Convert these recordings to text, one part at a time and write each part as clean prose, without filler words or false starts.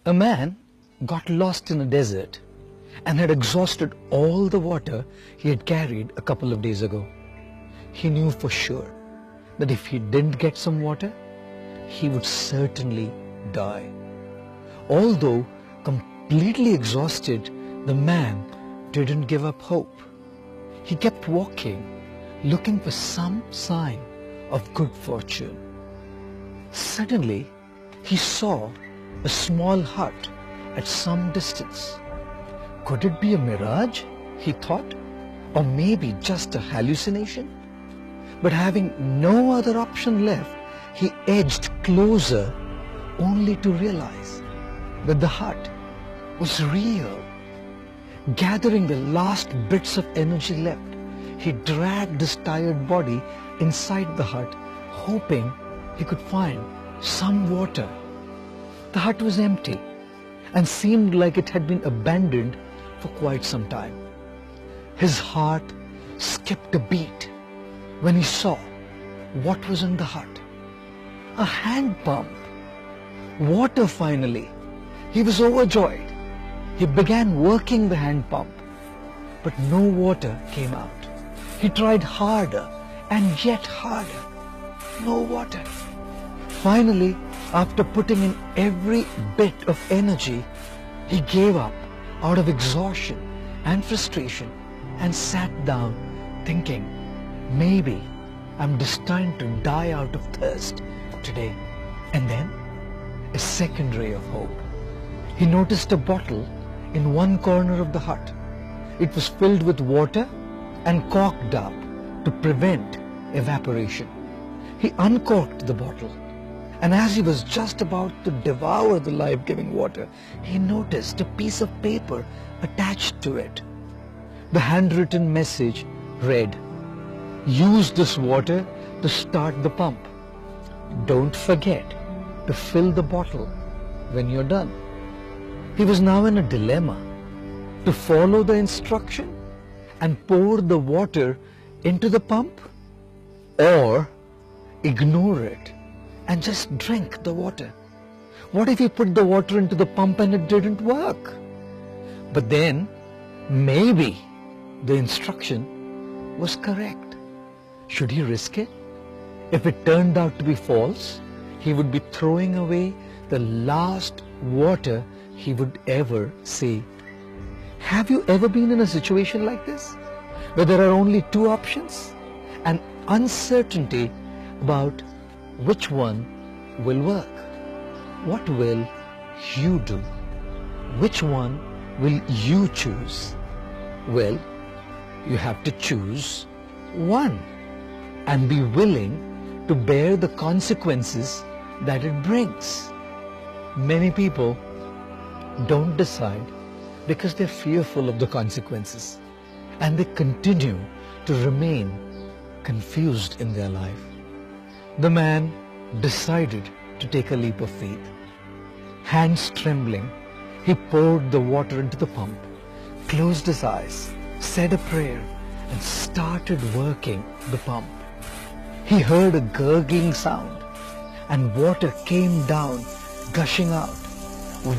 A man got lost in a desert and had exhausted all the water he had carried a couple of days ago. He knew for sure that if he didn't get some water, he would certainly die. Although completely exhausted, the man didn't give up hope. He kept walking, looking for some sign of good fortune. Suddenly, he saw a small hut at some distance. Could it be a mirage, he thought, or maybe just a hallucination? But having no other option left, he edged closer only to realize that the hut was real. Gathering the last bits of energy left, he dragged his tired body inside the hut, hoping he could find some water. The hut was empty and seemed like it had been abandoned for quite some time. His heart skipped a beat when he saw what was in the hut. A hand pump. Water finally. He was overjoyed. He began working the hand pump, but no water came out. He tried harder and yet harder. No water. Finally, after putting in every bit of energy, he gave up out of exhaustion and frustration and sat down thinking, maybe I'm destined to die out of thirst today. And then a second ray of hope. He noticed a bottle in one corner of the hut. It was filled with water and corked up to prevent evaporation. He uncorked the bottle, and as he was just about to devour the life-giving water, he noticed a piece of paper attached to it. The handwritten message read, "Use this water to start the pump. Don't forget to fill the bottle when you're done." He was now in a dilemma: to follow the instruction and pour the water into the pump, or ignore it and just drink the water. What if he put the water into the pump and it didn't work? But then, maybe the instruction was correct. Should he risk it? If it turned out to be false, he would be throwing away the last water he would ever see. Have you ever been in a situation like this, where there are only two options and uncertainty about which one will work? What will you do? Which one will you choose? Well, you have to choose one and be willing to bear the consequences that it brings. Many people don't decide because they're fearful of the consequences, and they continue to remain confused in their life. The man decided to take a leap of faith. Hands trembling, he poured the water into the pump, closed his eyes, said a prayer, and started working the pump. He heard a gurgling sound, and water came down, gushing out,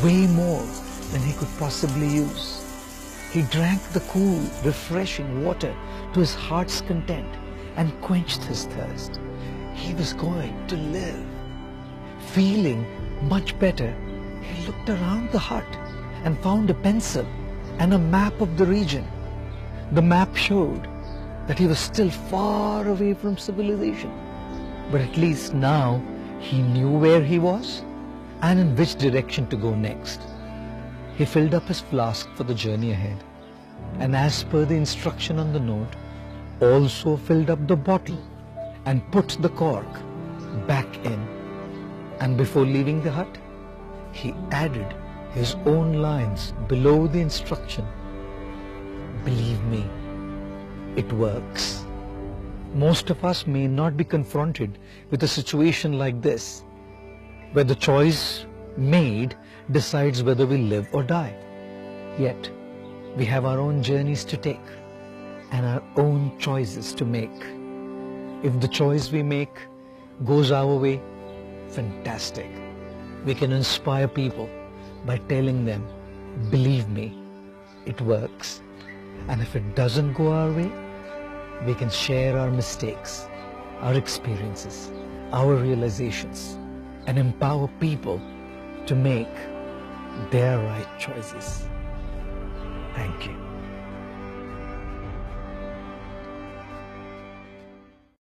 way more than he could possibly use. He drank the cool, refreshing water to his heart's content and quenched his thirst. He was going to live. Feeling much better, he looked around the hut and found a pencil and a map of the region. The map showed that he was still far away from civilization, but at least now he knew where he was and in which direction to go next. He filled up his flask for the journey ahead, and as per the instruction on the note, also filled up the bottle and put the cork back in. And before leaving the hut, he added his own lines below the instruction. Believe me, it works. Most of us may not be confronted with a situation like this, where the choice made decides whether we live or die. Yet, we have our own journeys to take and our own choices to make. If the choice we make goes our way, fantastic. We can inspire people by telling them, believe me, it works. And if it doesn't go our way, we can share our mistakes, our experiences, our realizations, and empower people to make their right choices. Thank you.